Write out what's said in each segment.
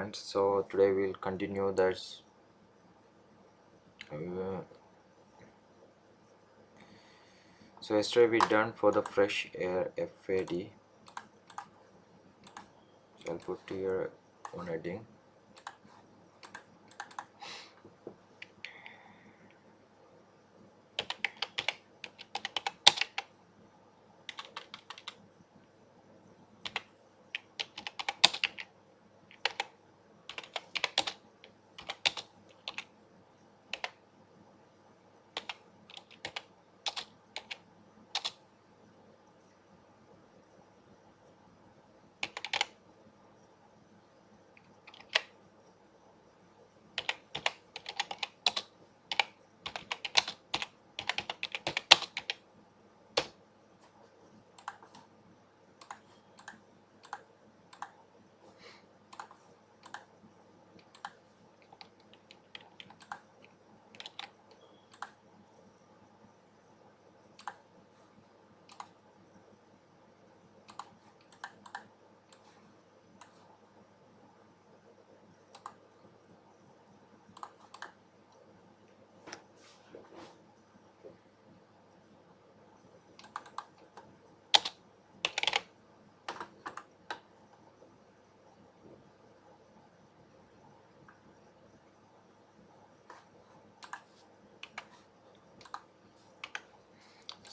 friends, so today we'll continue that. So yesterday we done for the fresh air FAD, so I'll put here one heading.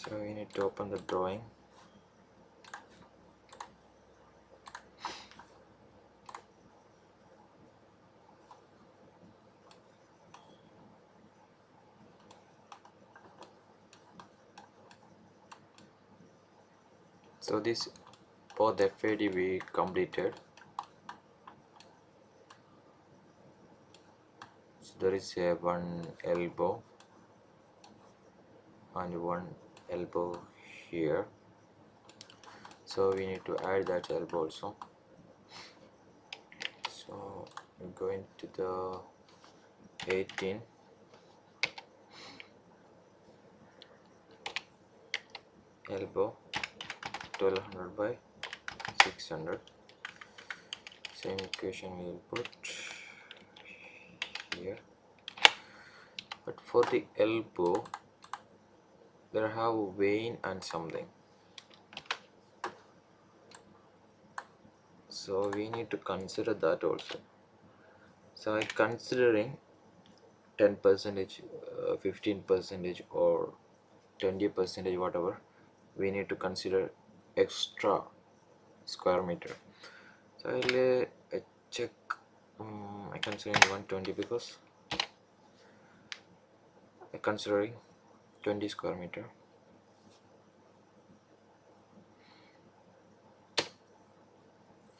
So we need to open the drawing. So this both FAD we completed. So there is a one elbow and one elbow here, so we need to add that elbow also. So we're going to the 18 elbow 1200 by 600. Same equation we'll put here, but for the elbow there have vein and something, so we need to consider that also. So I'm considering 10%, 15% or 20%, whatever. We need to consider extra square meter. So I'll check. I considering 120 because I considering 20 square meter.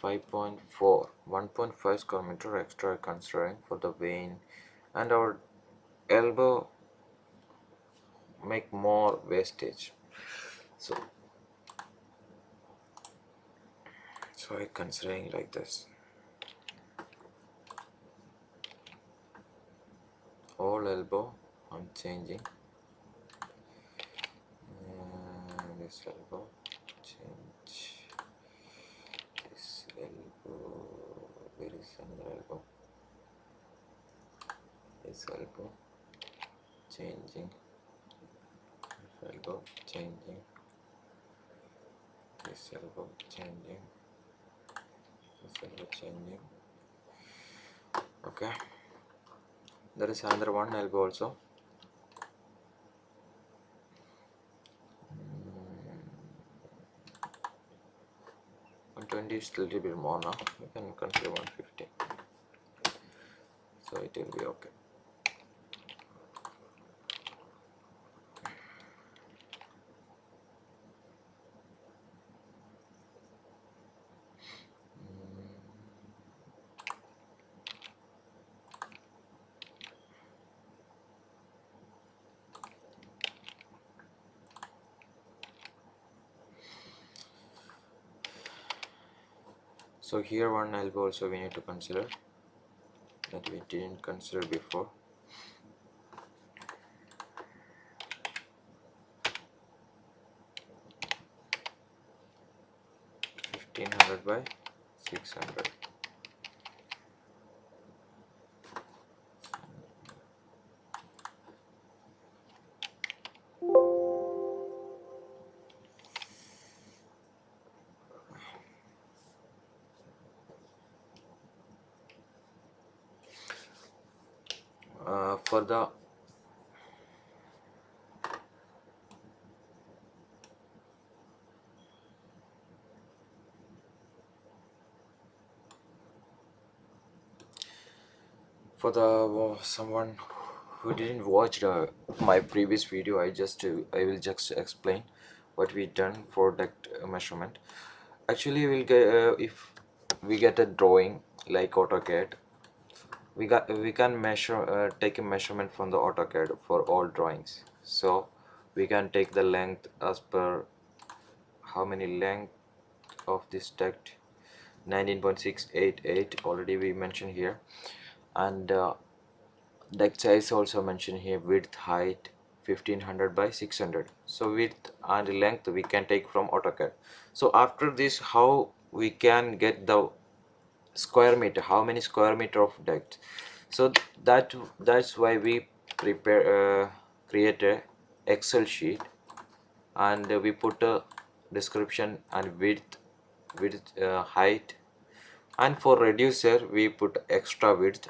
5.4, 1.5 square meter extra considering for the vein, and our elbow make more wastage. So I considering like this. Whole elbow I'm changing. This elbow change. This elbow. Where is another elbow? This elbow changing. This elbow changing. This elbow changing. This elbow changing. Okay. There is another one elbow also. 120 is a little bit more now. We can consider 150. So it will be okay. So here one elbow also we need to consider that we didn't consider before. $1,500 by 600. for the someone who didn't watch my previous video, I will just explain what we done for duct measurement. Actually, we'll get if we get a drawing like AutoCAD, we can measure take a measurement from the AutoCAD for all drawings. So we can take the length as per how many length of this duct, 19.688 already we mentioned here, and duct size also mentioned here, width, height 1500 by 600. So width and length we can take from AutoCAD. So after this, how we can get the square meter, how many square meter of duct? So that's why we create a Excel sheet, and we put a description and height, and for reducer we put extra width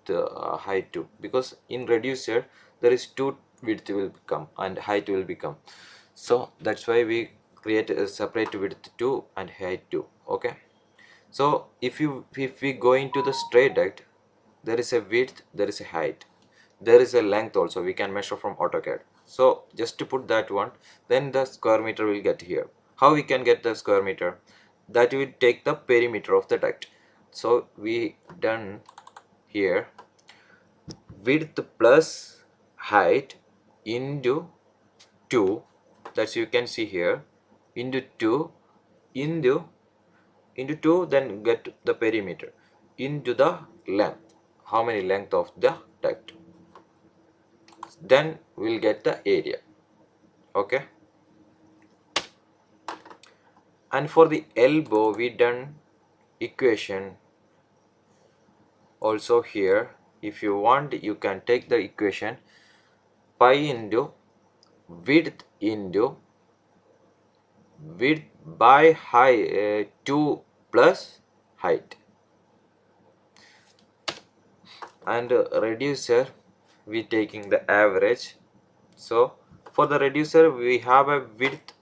to height too, because in reducer there is two width will become and height will become. So that's why we create a separate width 2 and height 2. Okay, so if we go into the straight duct, there is a width, there is a height, there is a length also we can measure from AutoCAD. So just to put that one, then the square meter will get here. How we can get the square meter? That will take the perimeter of the duct. So we done here, width plus height into 2, that you can see here, into 2 into 2, then get the perimeter into the length, how many length of the duct, then we'll get the area. Okay, and for the elbow we done equation also here. If you want, you can take the equation pi into width by height 2 plus height, and reducer we taking the average. So for the reducer we have a width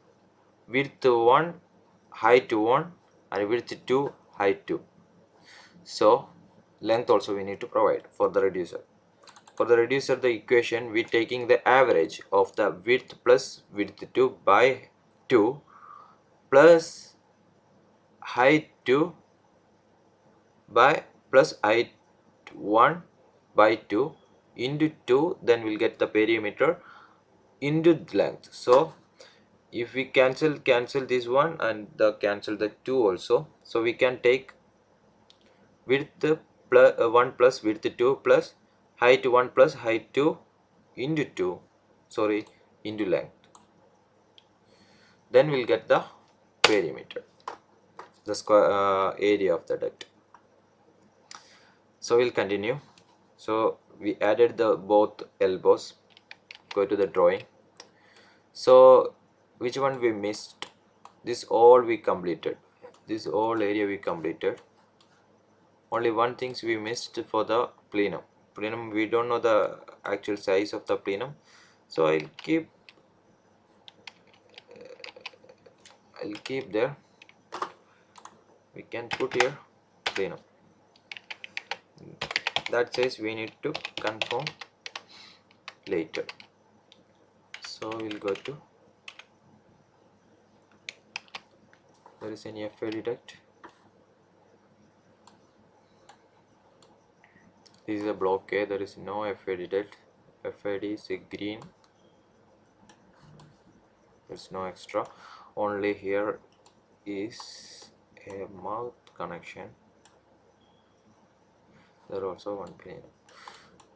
1, height 1, and width 2, height 2. So length also we need to provide for the reducer. For the reducer, the equation we taking the average of the width plus width 2 by 2 plus height 2 by plus height 1 by 2 into 2, then we'll get the perimeter into length. So if we cancel this one and cancel the 2 also, so we can take width plus 1 plus width 2 plus height 1 plus height 2 into 2, sorry, into length, then we'll get the perimeter, the square area of the duct. So we'll continue. So we added the both elbows. Go to the drawing. So which one we missed? This all we completed, this all area we completed. Only one things we missed for the plenum we don't know the actual size of the plenum, so I'll keep there. We can put here plenum. That says we need to confirm later. So we'll go to, there is any FAD duct. This is a block A, there is no FAD duct. FAD is a green, there's no extra, only here is a mouth connection, there also one plane.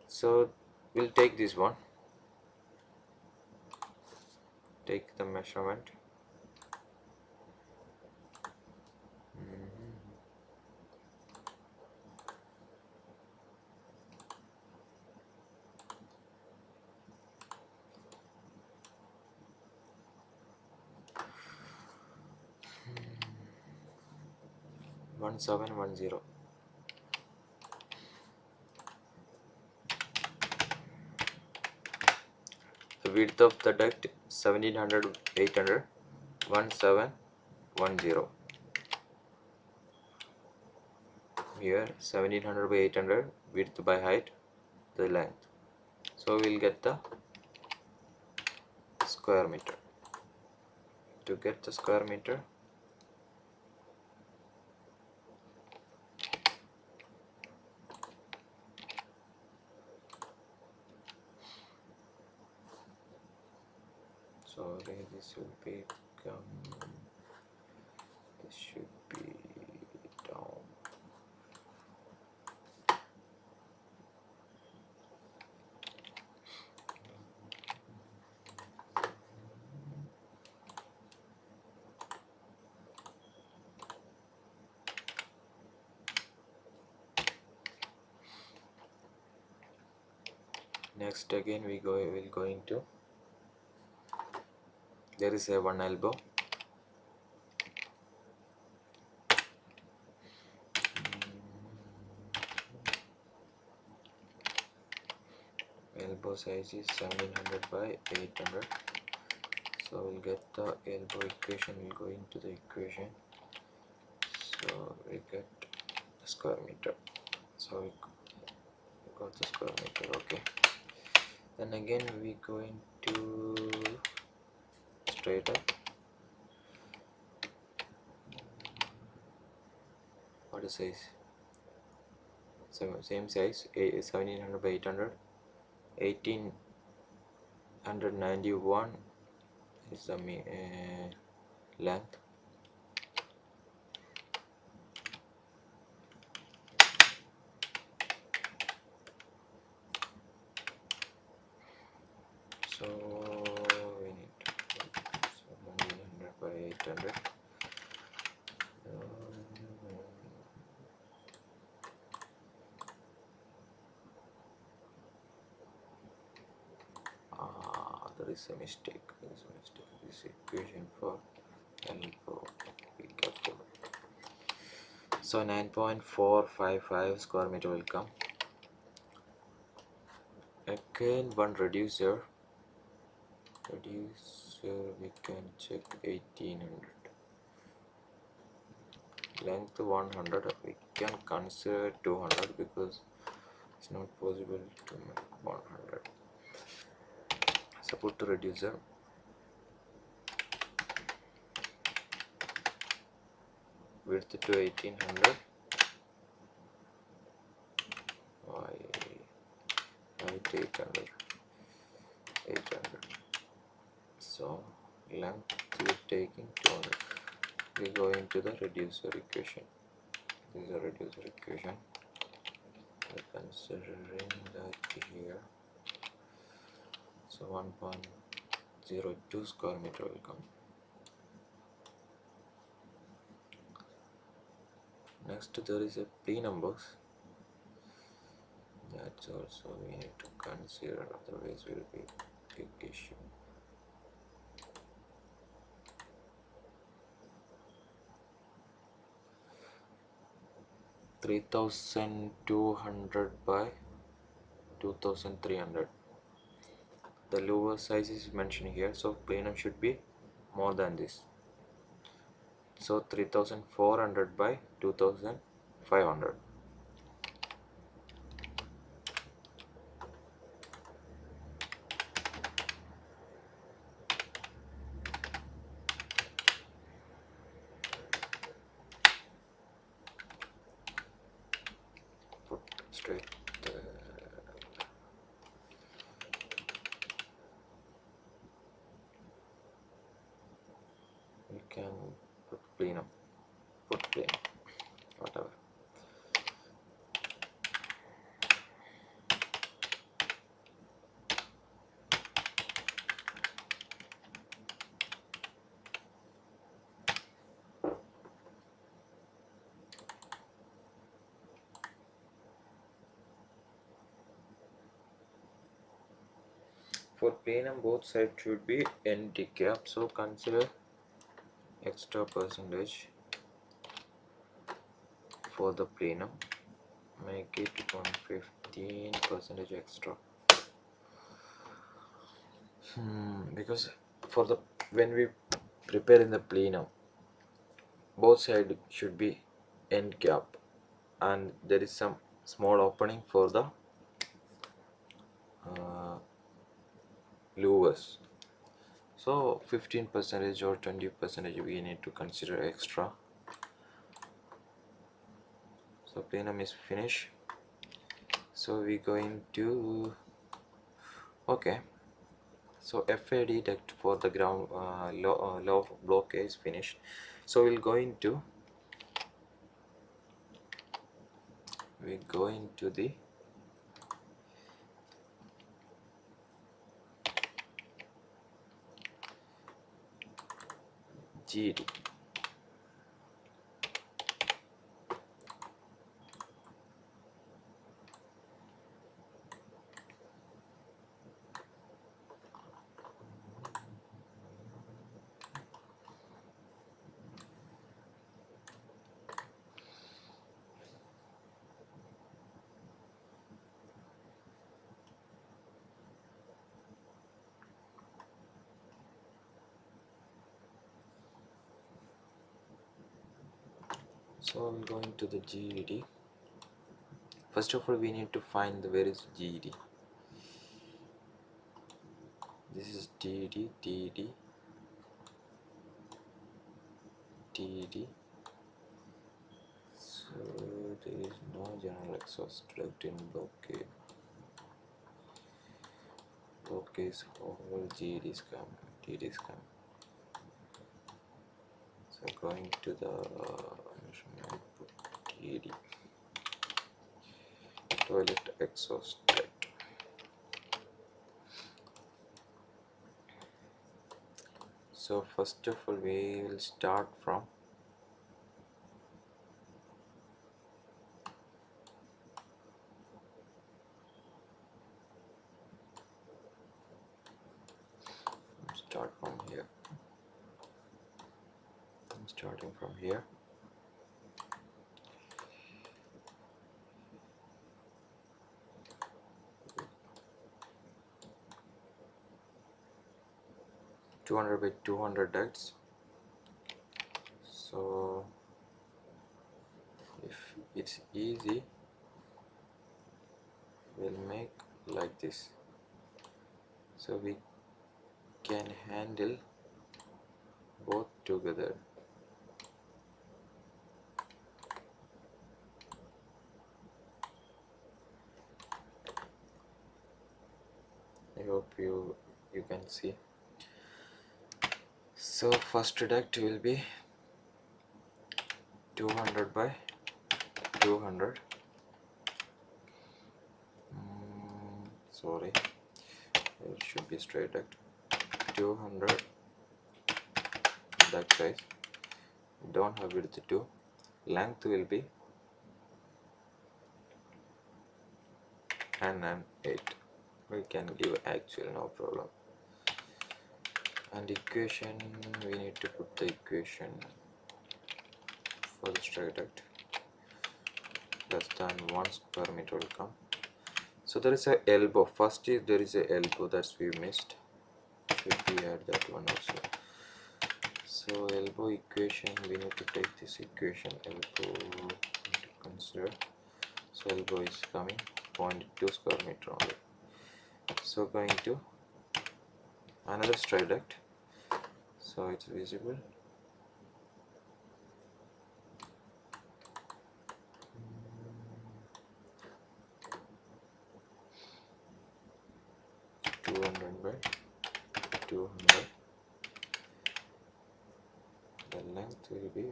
So we'll take this one, take the measurement. 1710. width of the duct 1700 800 1710. Here 1700 by 800 width by height, the length. So we'll get the square meter. To get the square meter, sorry, this will become, this should be down. Next again we will going to, there is a one elbow. Elbow size is 1700 by 800. So we'll get the elbow equation, we'll go into the equation. So we get the square meter. So we got the square meter. Okay, then again we going to straight up. What is size? Same size, 1700 by 800. 1891 is the length. So we need 1700 by 800. There is a mistake. This equation for elbow, be careful. So 9.455 square meter will come. Again one reducer. We can check 1800. Length 100. We can consider 200 because it's not possible to make 100. So put the reducer. Width to 1800. Height 800. So length we are taking 200. We go into the reducer equation. This is a reducer equation. We are considering that here. So 1.02 square meter will come. Next there is a plenum box. That's also we need to consider, otherwise will be big issue. (3200 by 2300). The lower size is mentioned here, so plenum should be more than this. So 3400 by 2500. Put straight we can put plenum, whatever. For plenum both sides should be empty cap, so consider extra percentage for the plenum. Make it 115% extra. Because for the when we prepare in the plenum, both sides should be end cap, and there is some small opening for the louvers. So 15% or 20% we need to consider extra. So plenum is finished. So we're going to okay. So Hvac-Duct for the ground low block is finished. So we're going to the GD. So I'm going to the GED. First of all, we need to find where is GED. This is TED, TED, TED. So there is no general exhaust duct in blockade. Blockade is all GEDs come, TEDs come. So going to the measurement TED. Toilet exhaust duct. So first of all, we will start from here. I'm starting from here. (200 by 200 ducts). So if it's easy, we'll make like this, so we can handle both together. I hope you can see. So first duct will be 200 by 200. Sorry, it should be straight duct. 200 duct size. Don't have width 2. Length will be 10 and 8. We can give actual, no problem. And equation, we need to put the equation for the straight duct. Less than 1 square meter will come. So there is a elbow. First is there is a elbow, that's we missed. Should we add that one also? So elbow equation, we need to take this equation elbow to consider. So elbow is coming 0.2 square meter only. So going to another straight duct, so it's visible. By 200. The length will be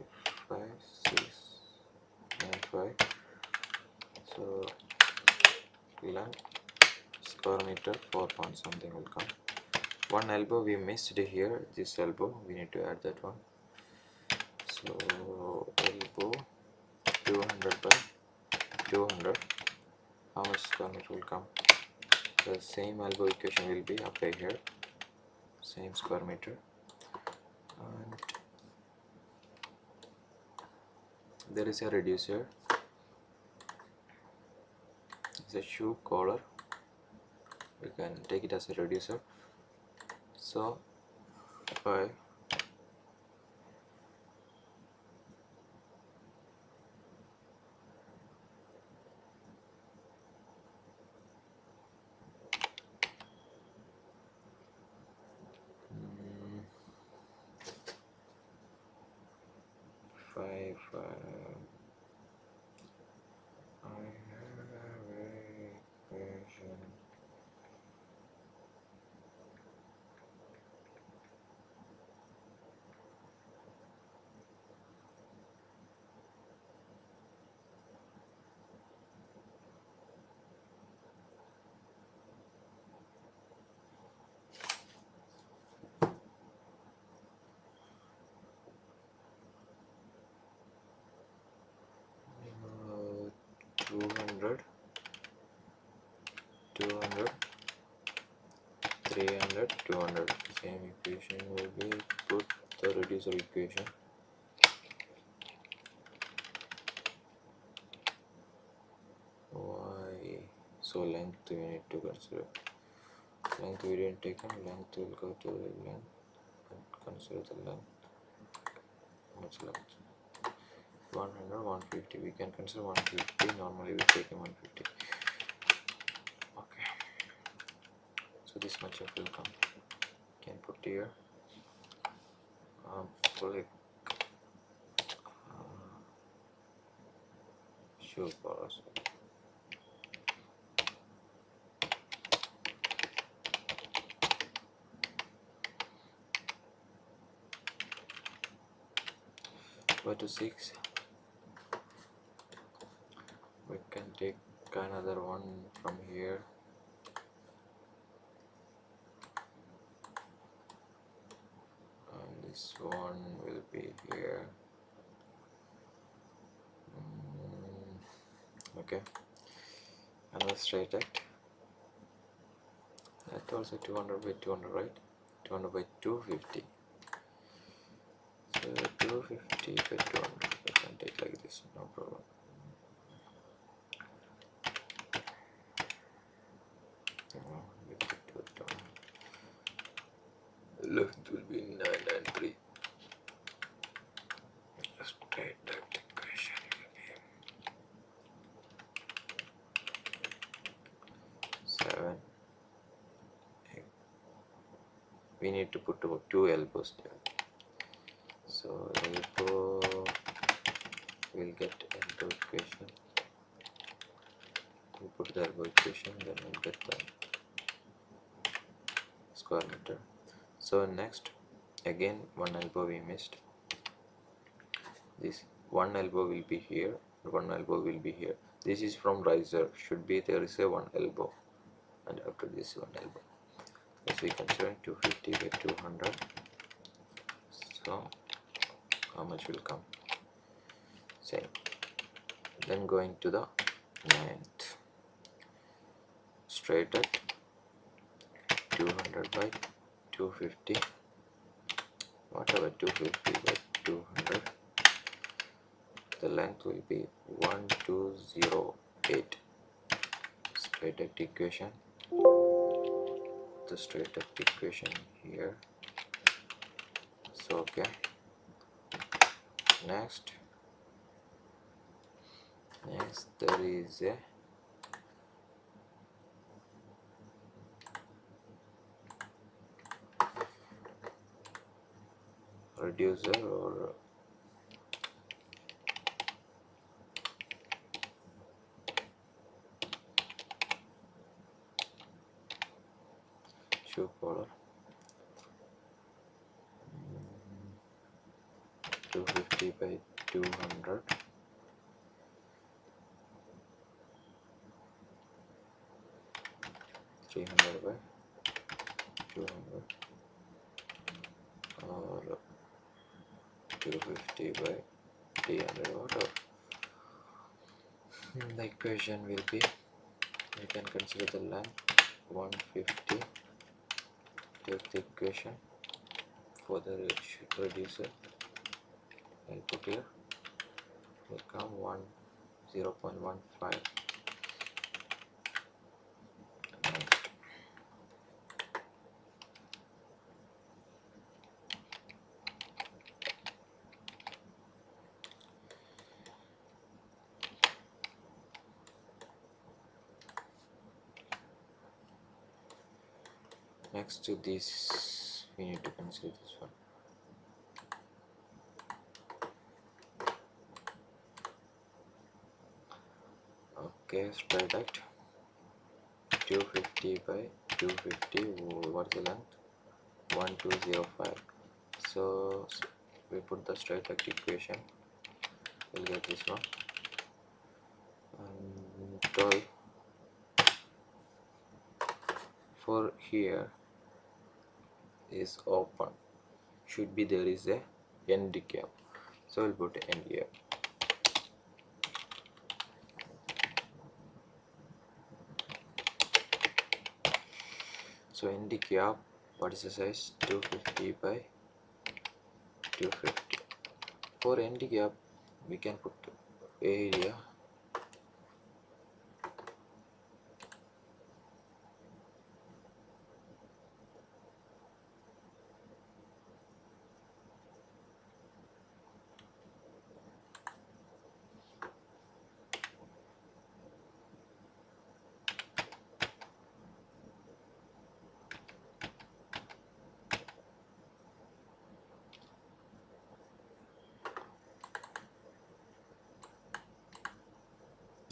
5695. So length square meter 4 point something will come. One elbow we missed here. This elbow we need to add that one. So elbow 200 by 200. How much square meter will come? The same elbow equation will be applied here. Same square meter. And there is a reducer. It's a shoe collar. We can take it as a reducer. So 5 5 5 I have a equation. Uh, 200 200 300 200. Same equation will be put the reducer equation. Why? So length we need to consider. Length we didn't take, length will go to the length and consider the length. How much length? 100 150. We can consider 150. Normally we take 150. Okay, so this much of will come. Can put here. Click show bars. Go to 6. We can take another one from here. And this one will be here. Okay, another straight act. That also 200 by 200, right? 200 by 250. So 250 by 200. We can take like this, no problem. Length will be 993. Straight act equation will be 7. We need to put about 2 elbows there. So elbow will get elbow equation. We put the elbow equation, then we'll get the square meter. So next, again one elbow we missed. This one elbow will be here, one elbow will be here. This is from riser, should be there is a one elbow, and after this one elbow. As we consider 250 by 200. So how much will come? Same. Then going to the 9th. Straight at 200 by 250. Whatever 250 by 200. The length will be 1208. Straight act equation. The straight act equation here. So okay. Next there is a reducer or shoe collar. 250 by 200. 300 by 200 or 250 by 300, whatever. The equation will be, we can consider the length 150. Take the equation for the reducer. I'll put here. Will come 0.15. Next, Next to this, we need to consider this one. Okay, straight duct 250 by 250. What's the length? 1205. So we put the straight duct equation. We'll get this one. And 12 for here is open. Should be there is a end cap. So we'll put end here. So end cap, what is the size? 250 by 250. For end cap, we can put area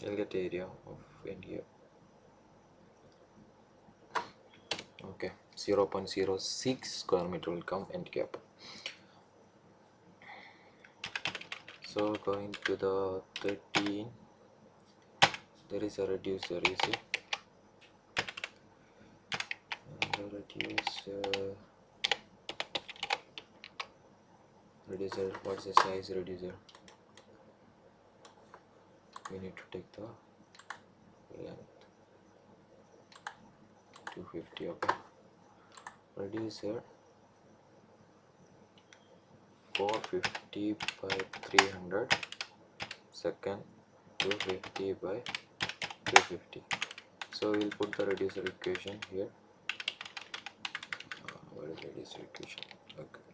you'll get area of end here. Okay, 0.06 square meter will come end cap. So going to the 13, there is a reducer, you see, and the reducer, what's the size reducer? We need to take the length 250. Okay, reducer 450 by 300, second 250 by 250. So we'll put the reducer equation here. What is reducer equation? Okay,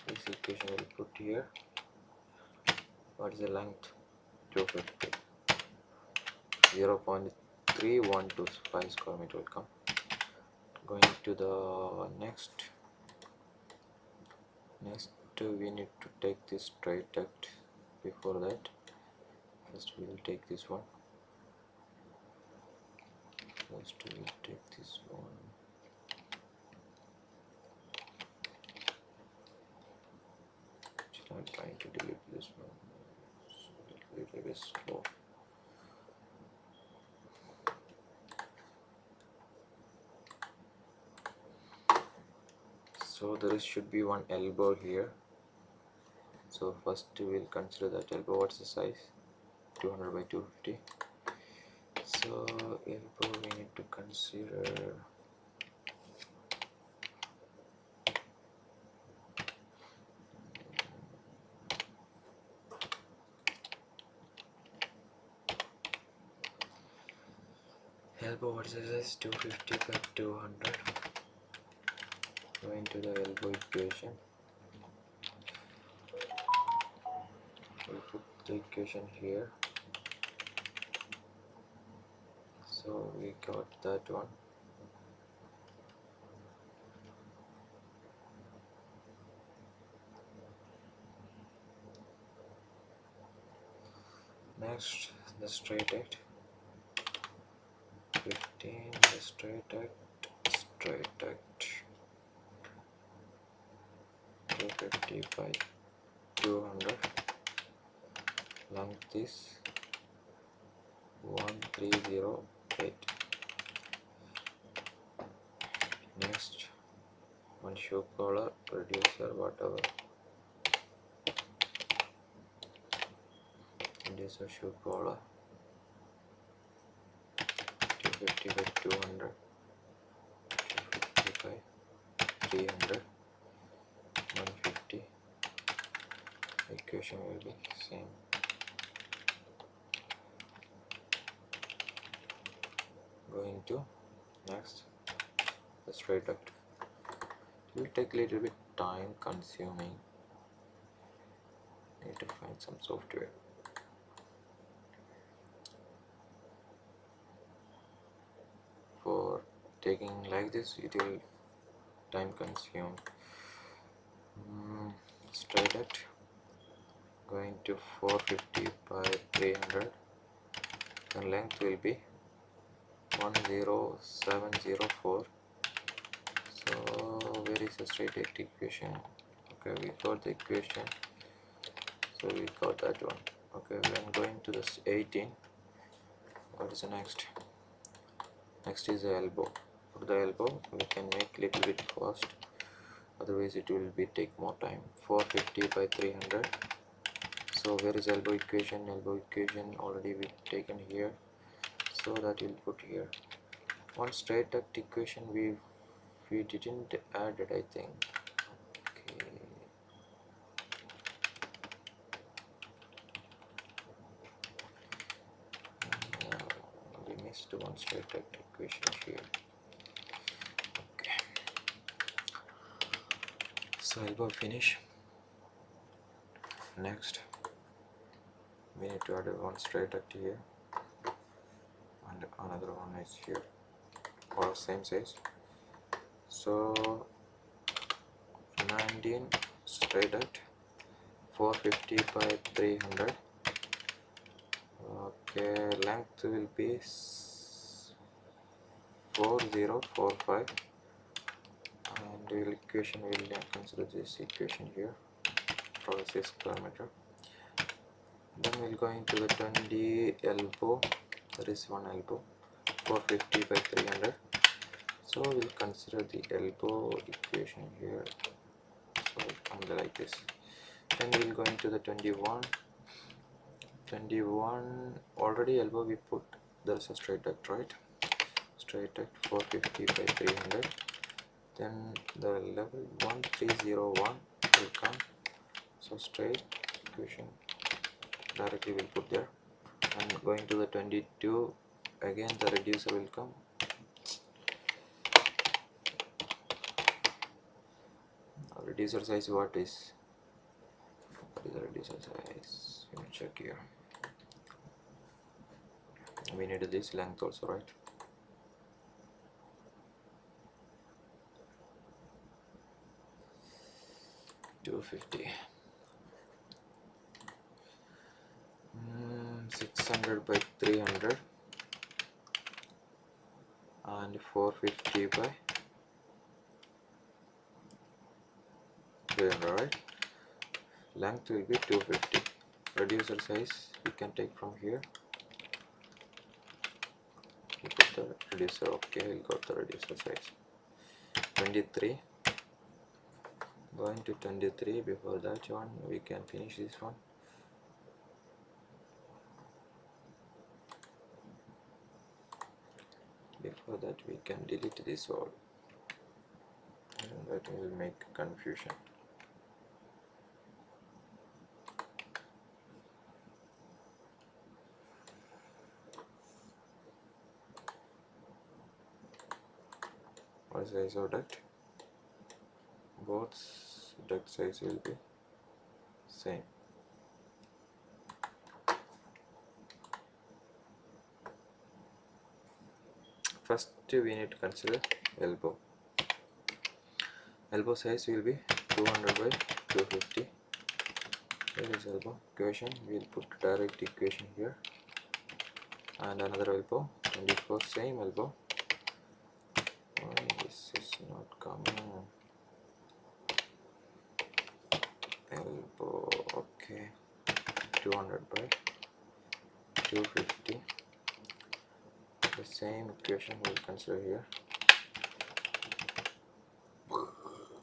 this equation we'll put here. What is the length? 250. 0.3125 square meter will come. Going to the next we need to take this straight duct. Before that, first we will take this one. First we will take this one. I'm trying to delete this one. It's a little bit slow. So there should be one elbow here. So first we will consider that elbow. What's the size? 200 by 250. So elbow we need to consider elbow. What's the size? 250 by 200. Going to the elbow equation. We'll put the equation here. So we got that one. Next, the straight duct 15, the straight duct 250 by 200, length is 1308. Next, one shoe collar, reducer, whatever, reducer shoe collar 250 by 200, 250 by 300, 150. Equation will be same. Going to next, the straight duct. It will take a little bit time consuming. Need to find some software. For taking like this, it will time consume. Straight it, going to 450 by 300, and length will be 10704. So where is the straight act equation? Okay, we got the equation, so we got that one. Okay, when going to this 18, what is the next? Next is the elbow. For the elbow, we can make little bit fast, otherwise it will be take more time. 450 by 300. So where is elbow equation? Elbow equation already we taken here, so that we'll put here. One straight duct equation we didn't add it, I think. Okay. We missed one straight duct equation here. Okay. So elbow finish. Next, we need to add one straight duct here, and another one is here, all same size. So 19 straight duct, 450 by 300. Okay, length will be 4045, and the equation will consider this equation here, probably 6 square meter. Then we'll go into the 20 elbow. There is one elbow, 450 by 300. So we'll consider the elbow equation here. So and like this. Then we'll go into the 21. 21 already elbow we put. There's a straight duct, right? Straight duct 450 by 300. Then the level 1301 will come. So straight equation directly we'll put there. And going to the 22, again the reducer will come. Reducer size, what is the reducer size? Let me check here. We need this length also, right? $250. 600 by 300 and 450 by 300, right? Length will be 250. Reducer size we can take from here. We put the reducer. Okay, we got the reducer size. 23. Going to 23. Before that one, we can finish this one. Before that, we can delete this all, and that will make confusion. What size of duct? Both duct size will be same. First we need to consider elbow. Elbow size will be 200 by 250. Here is elbow equation. We will put direct equation here. And another elbow, 24, same elbow. Why this is not coming? Elbow, okay. 200 by 250. The same equation we'll consider here.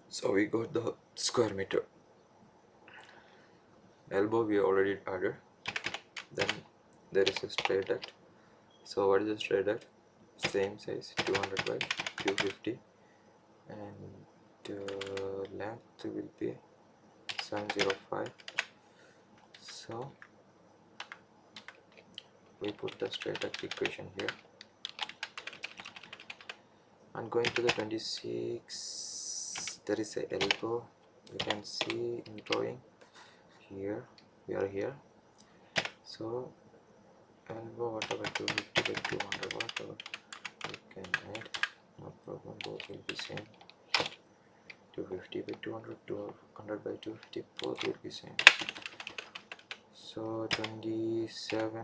So we got the square meter. Elbow we already added. Then there is a straight duct. So what is the straight duct? Same size, 200 by 250, and length will be 705. So we put the straight duct equation here. And going to the 26, there is a elbow. You can see in drawing here. We are here. So elbow whatever 250 by 200 whatever we can add. both will be same. 250 by 200, 200 by 250, both will be same. So 27,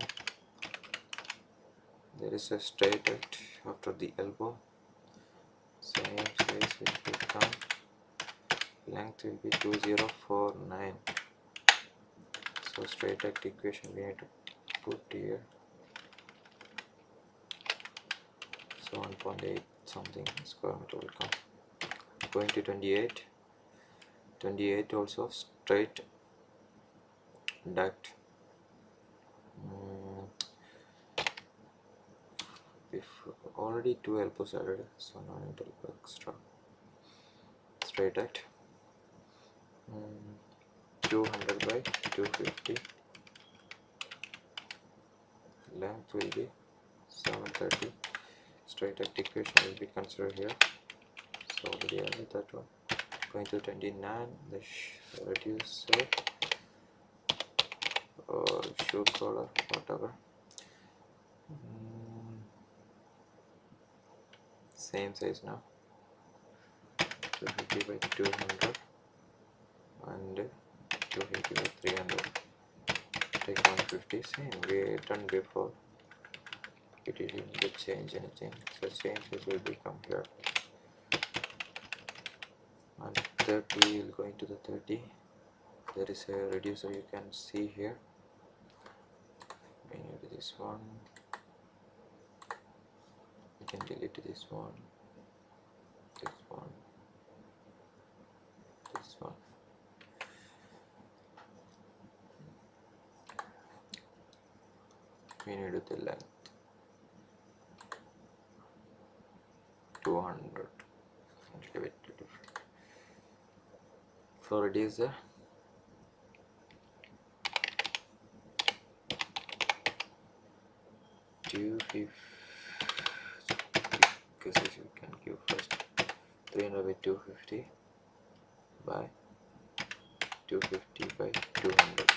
there is a straight duct after the elbow, same size will become, length will be 2049. So straight duct equation we need to put here. So 1.8 something square meter will come. Going to 28, 28 also straight duct. If already two elbows added, so no need to go extra. Straight duct, 200 by 250, length will be 730. Straight duct equation will be considered here, so already added that one. Going to 29, the reducer or shoe collar, whatever, same size now, 250 by 200 and 250 by 300. Take 150, same we done before, it didn't change anything, so same size will become here. And 30 will go into the 30. There is a reducer you can see here. We need this one, we can delete this one, this one, this one. We need the length 200. Give it to different. For reducer, because you can give first 300 by 250 by 250 by 200,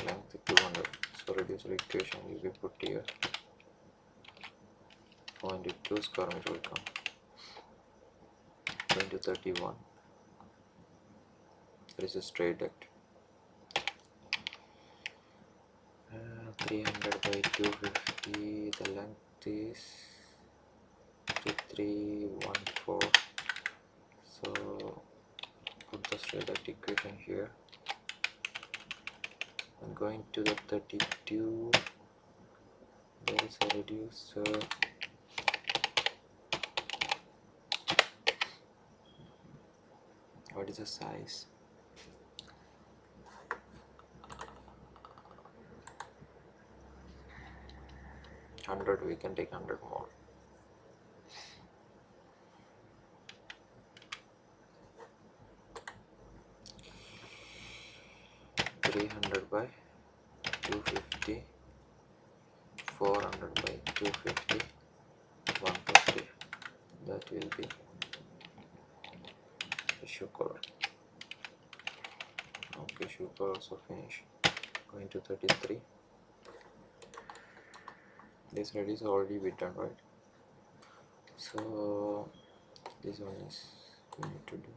length 200. So reducer equation will be put here. 0.2 square meter will come. Going to 31, there is a straight duct. 300 by 250, the length is 2314. So put the straight duct equation here. And going to the 32, there is a reducer. What is the size? 100, we can take 100 more. by 250, 400 by 250, 150. That will be the shoe collar. Okay, shoe collar also finish. Going to 33. This red is already been done, right? So this one is we need to do.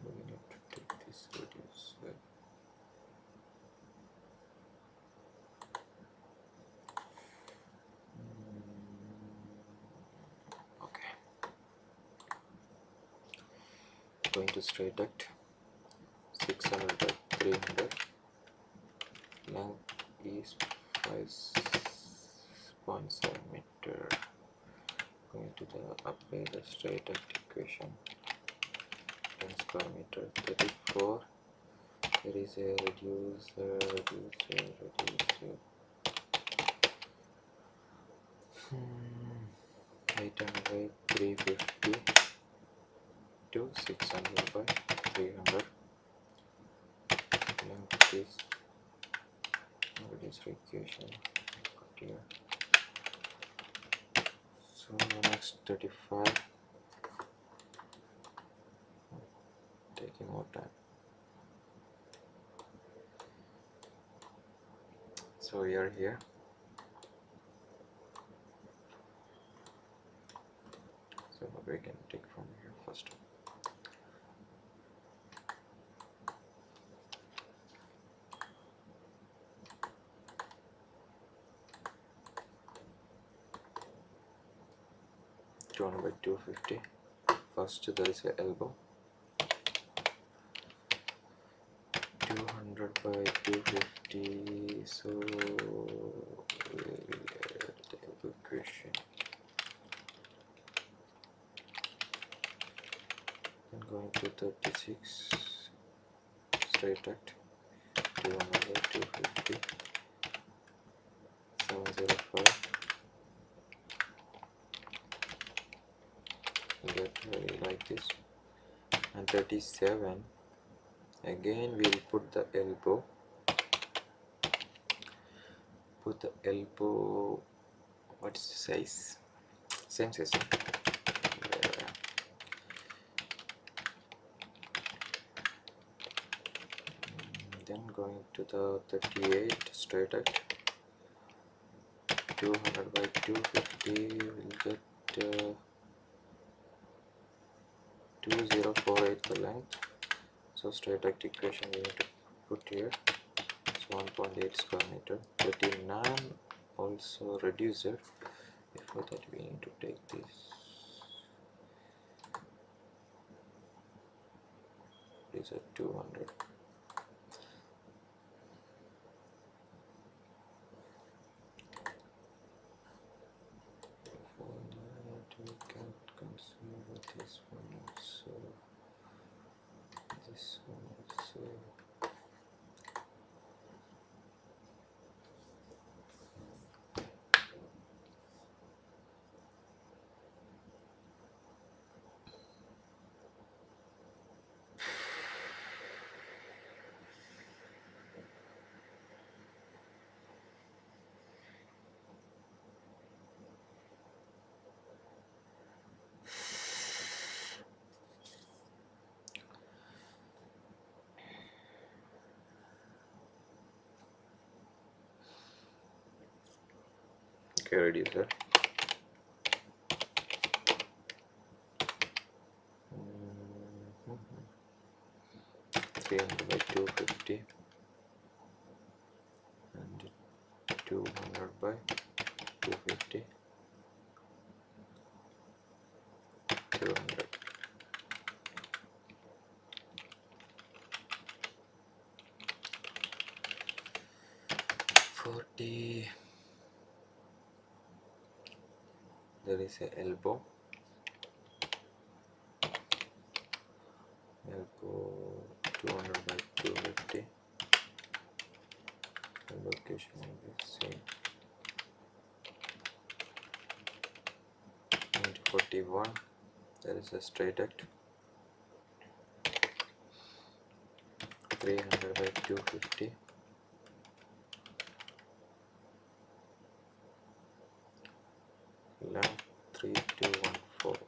We need to take this reduce. Okay. Going to straight duct. 600 by 300. Length is 5.7 meter. Going to the apply the straight duct equation. 10 square meter 34. There is a reducer. 800 by 350 to 600 by 300. Length is reducer equation here. So next 35. Taking more time. So So we are here. So we can take from here first. By 250. First there is a elbow. 200 by 250. So the elbow equation. And going to 36. Straight act. 200 by 250. 705. Get very like this. And 37. Again we will put the elbow. Put the elbow. What is the size? Same size. Then going to the 38 straight act. 200 by 250 will get 2048 the length. So straight act equation we need to put here. It's 1.8 square meter. 39 also reducer. Before that we need to take this. These are 200. Before that we can consider this one also. This one also. Okay, reducer. 300 by 250 and 200 by 250. 200. There is a elbow. Elbow 200 by 250. The location will be same. And 41. There is a straight act. 300 by 250. Length 3214.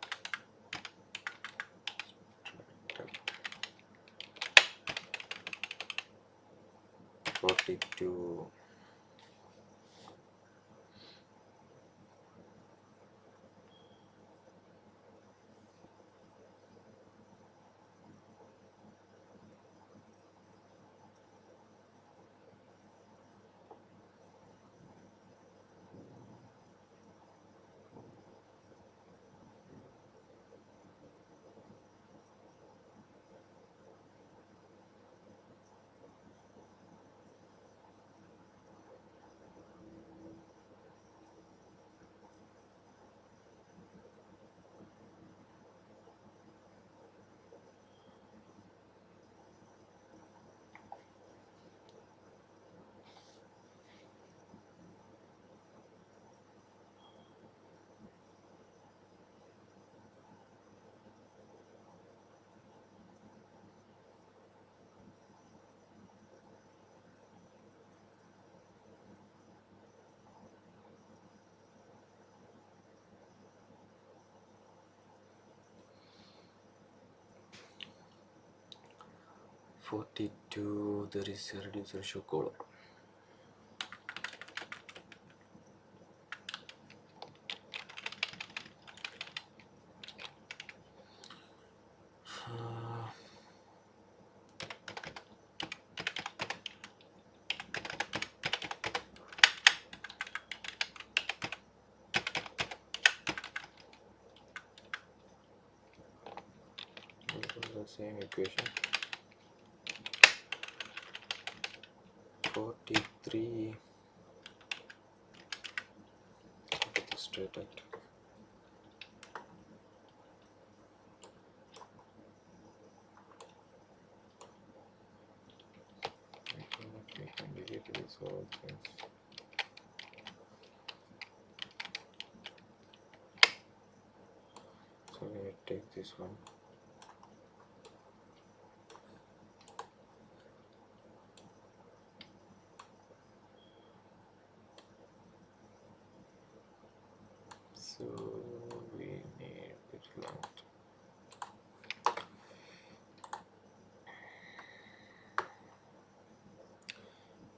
42. There is a reducer show color. same equation. 43 with the straight act. We can delete these all things. So we take this one. So we need this length.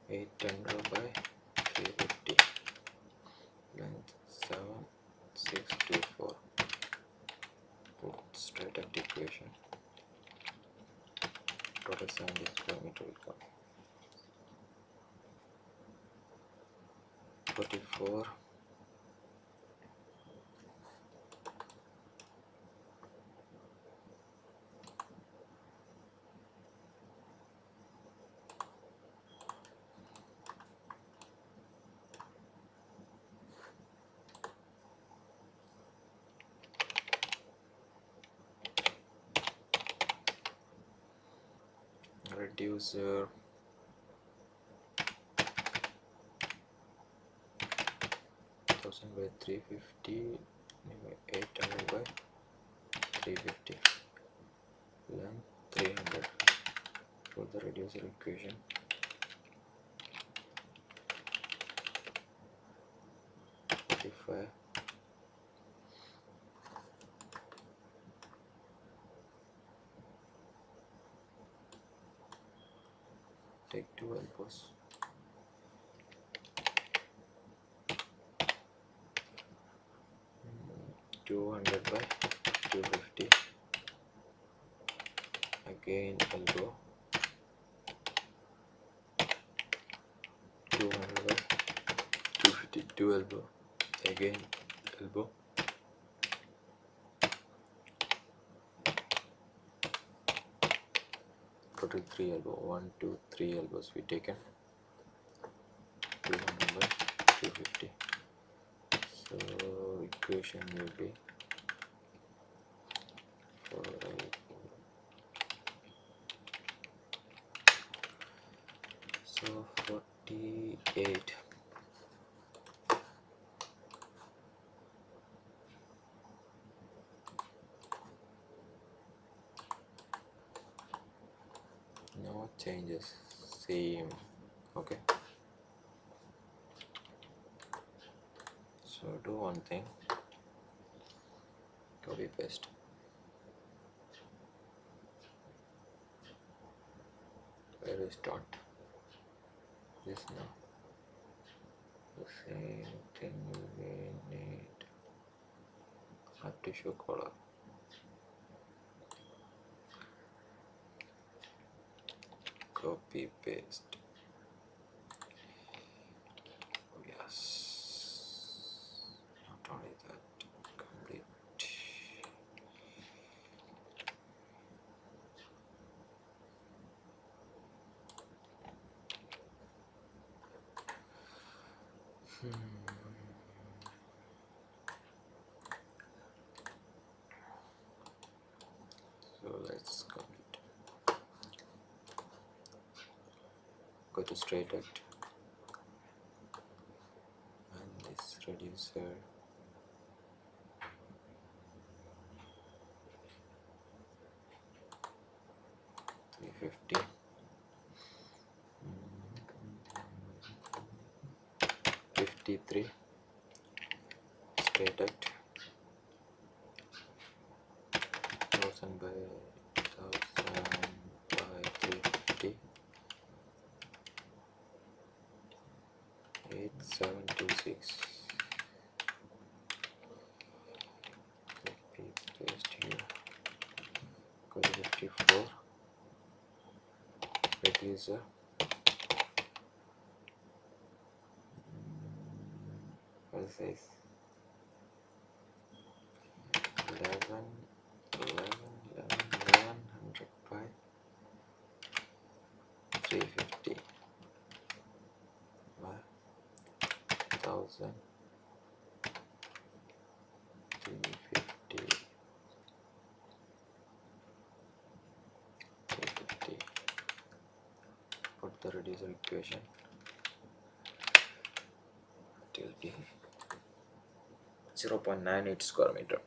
Eight hundred by 350. Length 7624. Put straight act equation. Total 70 square meter will come. 44. Reducer 1000 by 350, 800 by 350, length 300. For the reducer equation, take two elbows. 200 by 250. Again elbow. 200 by 250. Two elbow. Again elbow. Total 3 elbow. 1, 2, 3 elbows we taken. 200 by 250. So equation will be 4 so 48. No changes, same. Okay, so do one thing, copy paste. Where is dot? This now. The same thing we need. Have to show color. Copy paste. Yes. Not only that, complete. So let's complete. Go to straight act and this reducer. $350. 53. Straight act. 1000 by 350. 8726. Copy paste here. Go to 54. Reducer. What is this? 11, 11, 11, 1100. 10,000 350 350. Put the reducer equation. It will be 0.98 square meter.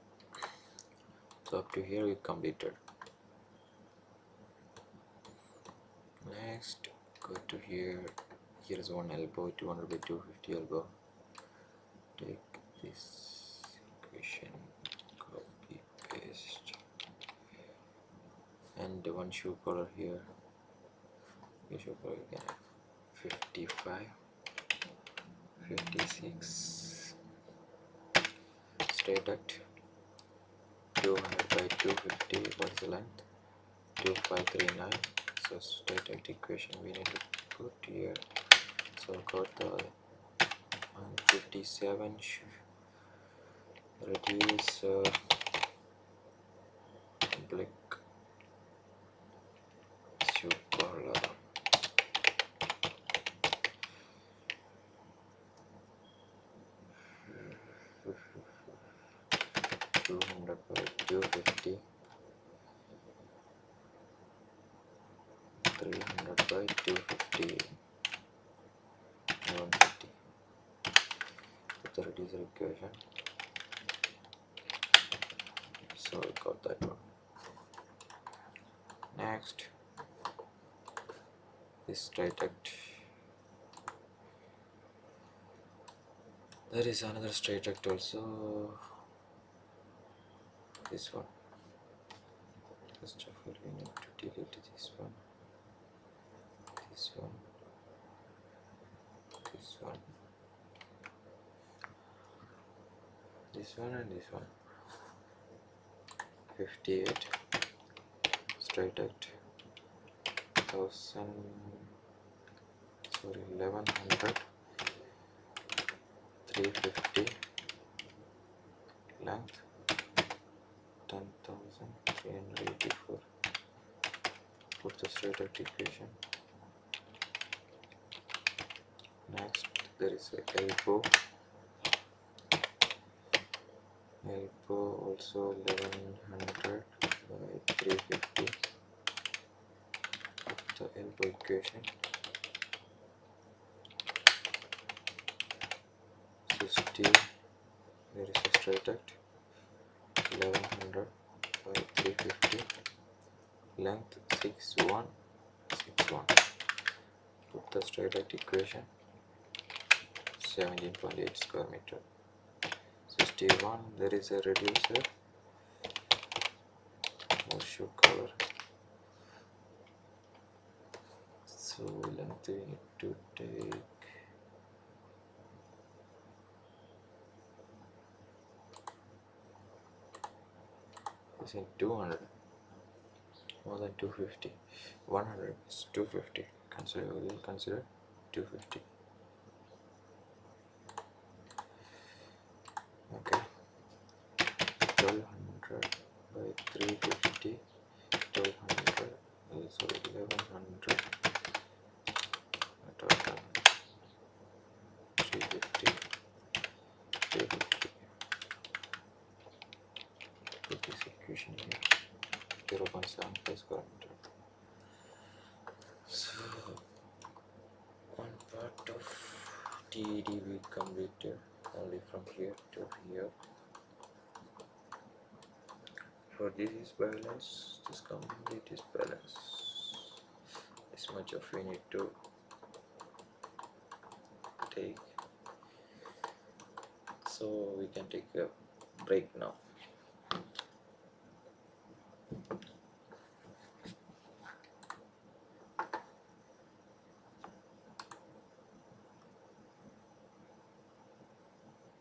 So up to here we completed. Next, go to here. Here is one elbow, 200 by 250 elbow. Take this equation, copy, paste, and one shoe collar here. Shoe collar you can have 55, 56. Straight duct, 200 by 250. What is the length? 2539. So straight duct equation we need to put here. So got the 157 reduce black shoe collar. 200 by 250, 300 by 250, 150. Put the reducer equation. So we got that one. Next, this straight duct. There is another straight duct also. This one. First of all, we need to delete this one, this one, this one, this one, and this one. 58 straight duct, 1100, 350 length, 10,384. Put the straight duct equation. Next, there is a elbow. Elbow also 1100 by 350. Put the elbow equation. 60. There is a straight duct. 1100 by 350. Length 6161. Put the straight duct equation. 17.8 square meter. 61. There is a reducer. More shoe color. So length we need to take. Is in 200. More than 250. 100 is 250. We will consider 250. Okay. 1200 by 350. 1200. Sorry, 1100. 350. 350. Put this equation here. 0.75 square meter. So one part of TED we completed only from here to here. For this is balance, this complete is balance. This much of we need to take. So we can take a break now.